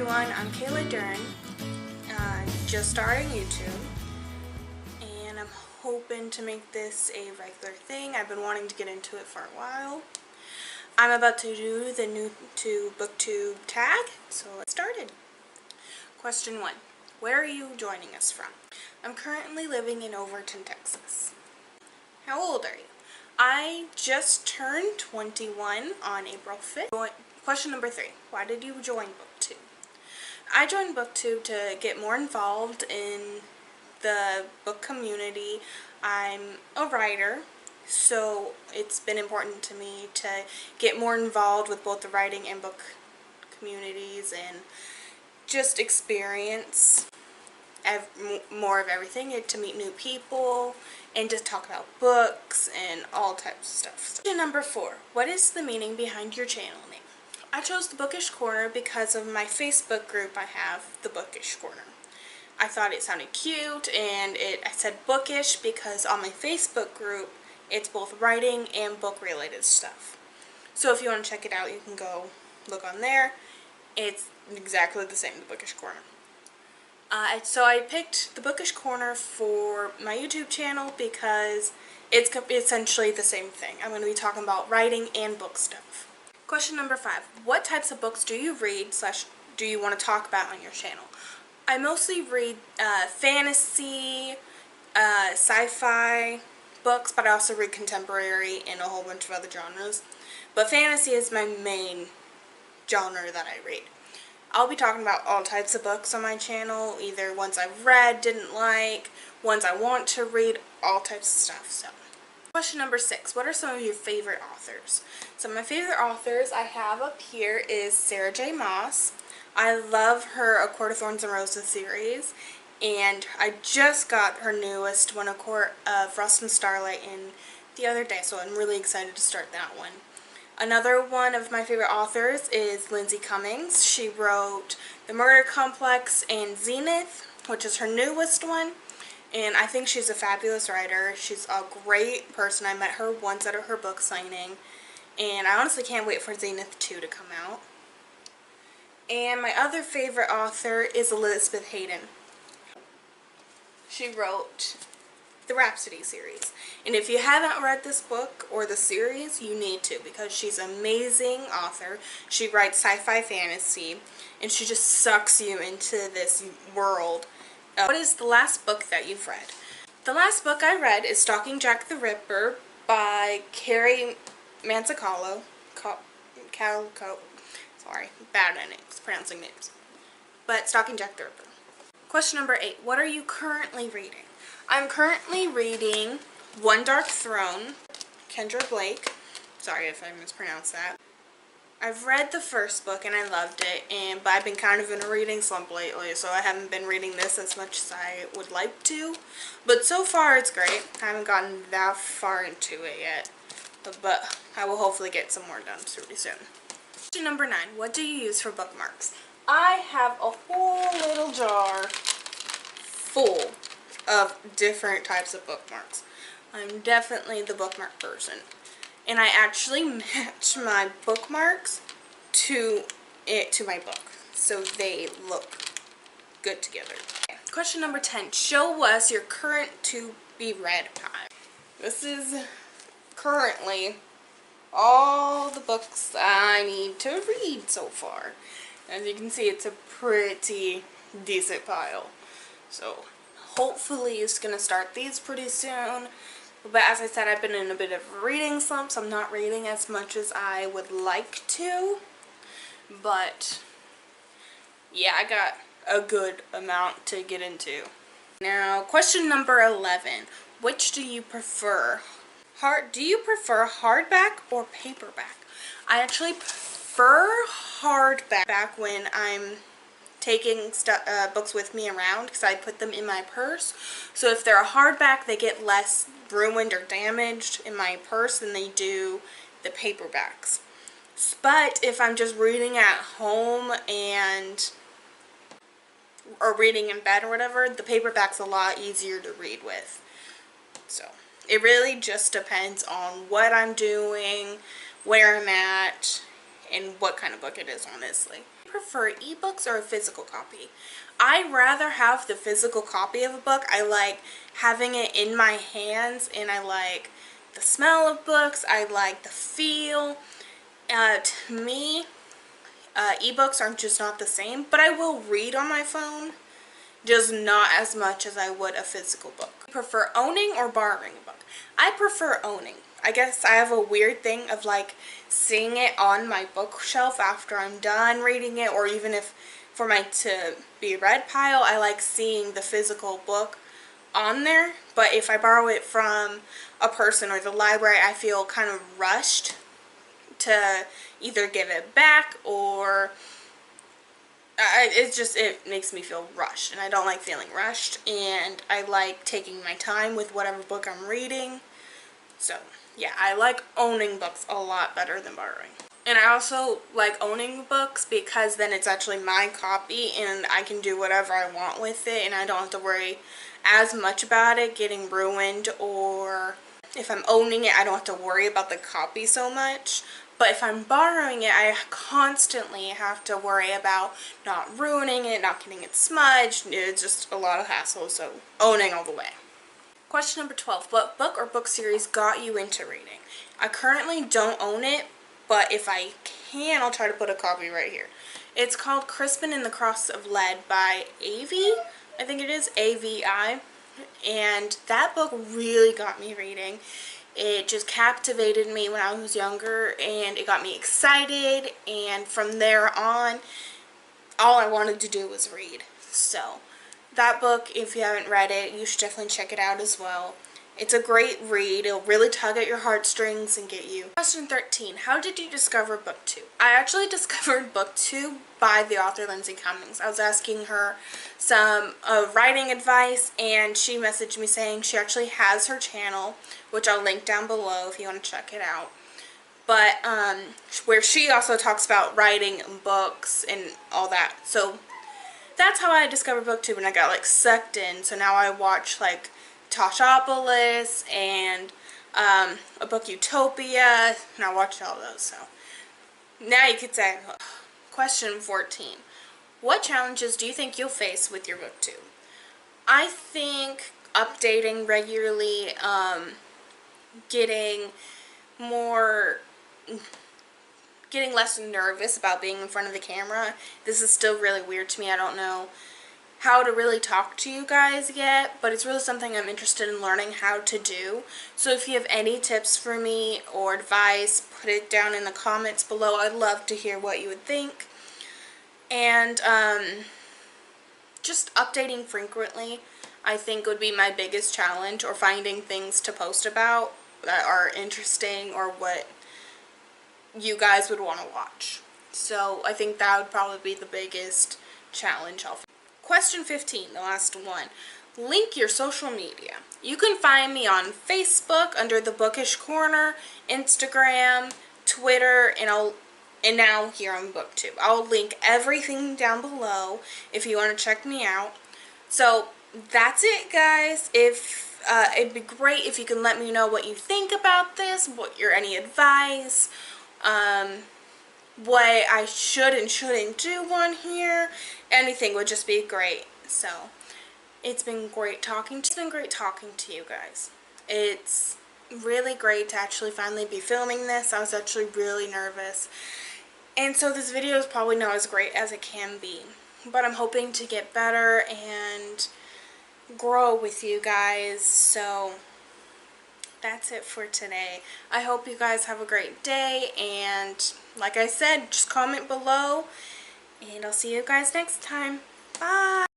everyone, I'm Kayla Dern, just starting YouTube, and I'm hoping to make this a regular thing. I've been wanting to get into it for a while. I'm about to do the new to Booktube tag, so let's get started. Question 1. Where are you joining us from? I'm currently living in Overton, Texas. How old are you? I just turned 21 on April 5th. Question number 3. Why did you join Booktube? I joined Booktube to get more involved in the book community. I'm a writer, so it's been important to me to get more involved with both the writing and book communities and just experience more of everything, and to meet new people and just talk about books and all types of stuff. Question number 4. What is the meaning behind your channel name? I chose the Bookish Corner because of my Facebook group I have, the Bookish Corner. I thought it sounded cute, and I said bookish because on my Facebook group it's both writing and book related stuff. So if you want to check it out, you can go look on there. It's exactly the same, the Bookish Corner. So I picked the Bookish Corner for my YouTube channel because it's essentially the same thing. I'm going to be talking about writing and book stuff. Question number 5. What types of books do you read / do you want to talk about on your channel? I mostly read fantasy, sci-fi books, but I also read contemporary and a whole bunch of other genres. But fantasy is my main genre that I read. I'll be talking about all types of books on my channel, either ones I've read, didn't like, ones I want to read, all types of stuff. So, question number 6. What are some of your favorite authors? Some of my favorite authors I have up here is Sarah J. Maas. I love her A Court of Thorns and Roses series, and I just got her newest one, A Court of Frost and Starlight, in the other day, so I'm really excited to start that one. Another one of my favorite authors is Lindsay Cummings. She wrote The Murder Complex and Zenith, which is her newest one, and I think she's a fabulous writer. She's a great person. I met her once at her book signing, and I honestly can't wait for Zenith 2 to come out. And my other favorite author is Elizabeth Hayden. She wrote the Rhapsody series, and if you haven't read this book or the series, you need to, because she's an amazing author. She writes sci-fi fantasy, and she just sucks you into this world. What is the last book that you've read? The last book I read is Stalking Jack the Ripper by Carrie Manzacalo. Sorry, bad at names, pronouncing names. But Stalking Jack the Ripper. Question number 8. What are you currently reading? I'm currently reading One Dark Throne, Kendra Blake. Sorry if I mispronounced that. I've read the first book and I loved it, but I've been kind of in a reading slump lately, so I haven't been reading this as much as I would like to. But so far it's great. I haven't gotten that far into it yet, but I will hopefully get some more done pretty soon. Question number 9. What do you use for bookmarks? I have a whole little jar full of different types of bookmarks. I'm definitely the bookmark person. And I actually match my bookmarks to my book, so they look good together. Okay. Question number 10. Show us your current to-be-read pile. This is currently all the books I need to read so far. As you can see, it's a pretty decent pile. So hopefully it's going to start these pretty soon. But as I said, I've been in a bit of a reading slump, so I'm not reading as much as I would like to. But yeah, I got a good amount to get into. Now, question number 11. Which do you prefer? Do you prefer hardback or paperback? I actually prefer hardback when I'm taking books with me around, because I put them in my purse. So if they're a hardback, they get less ruined or damaged in my purse than they do the paperbacks. But if I'm just reading at home or reading in bed or whatever, the paperback's a lot easier to read with. So it really just depends on what I'm doing, where I'm at, and what kind of book it is, honestly. Prefer ebooks or a physical copy? I rather have the physical copy of a book. I like having it in my hands, and I like the smell of books. I like the feel. To me, ebooks are just not the same, but I will read on my phone, just not as much as I would a physical book. Prefer owning or borrowing a book? I prefer owning. I guess I have a weird thing of like seeing it on my bookshelf after I'm done reading it, or even if for my to be read pile, I like seeing the physical book on there. But if I borrow it from a person or the library, I feel kind of rushed to either give it back, or it makes me feel rushed, and I don't like feeling rushed, and I like taking my time with whatever book I'm reading. So yeah, I like owning books a lot better than borrowing. And I also like owning books because then it's actually my copy and I can do whatever I want with it, and I don't have to worry as much about it getting ruined, or if I'm owning it, I don't have to worry about the copy so much. But if I'm borrowing it, I constantly have to worry about not ruining it, not getting it smudged. It's just a lot of hassle, so owning all the way. Question number 12. What book or book series got you into reading? I currently don't own it, but if I can, I'll try to put a copy right here. It's called Crispin and the Cross of Lead by Avi. I think it is A-V-I. And that book really got me reading. It just captivated me when I was younger, and it got me excited, and from there on, all I wanted to do was read. So that book, if you haven't read it, you should definitely check it out as well. It's a great read. It'll really tug at your heartstrings and get you. Question 13. How did you discover Booktube? I actually discovered Booktube by the author Lindsay Cummings. I was asking her some writing advice, and she messaged me saying she actually has her channel, which I'll link down below if you want to check it out. But where she also talks about writing books and all that. So that's how I discovered Booktube, and I got like sucked in. So now I watch like Toshopolis and a book Utopia, and I watched all those. So now you could say. Question 14. What challenges do you think you'll face with your Booktube? I think updating regularly, getting less nervous about being in front of the camera. This is still really weird to me. I don't know how to really talk to you guys yet, but it's really something I'm interested in learning how to do. So if you have any tips for me or advice, put it down in the comments below. I'd love to hear what you would think. And just updating frequently, I think, would be my biggest challenge, or finding things to post about that are interesting or what you guys would want to watch. So I think that would probably be the biggest challenge I'll face. Question 15, the last one. Link your social media. You can find me on Facebook under the Bookish Corner, Instagram, Twitter, and now here on Booktube. I'll link everything down below if you want to check me out. So that's it, guys. It'd be great if you can let me know what you think about this, any advice, what I should and shouldn't do on here. Anything would just be great. So it's been great talking to you guys. It's really great to actually finally be filming this. I was actually really nervous. And so this video is probably not as great as it can be. But I'm hoping to get better and grow with you guys. So that's it for today. I hope you guys have a great day. And like I said, just comment below. And I'll see you guys next time. Bye!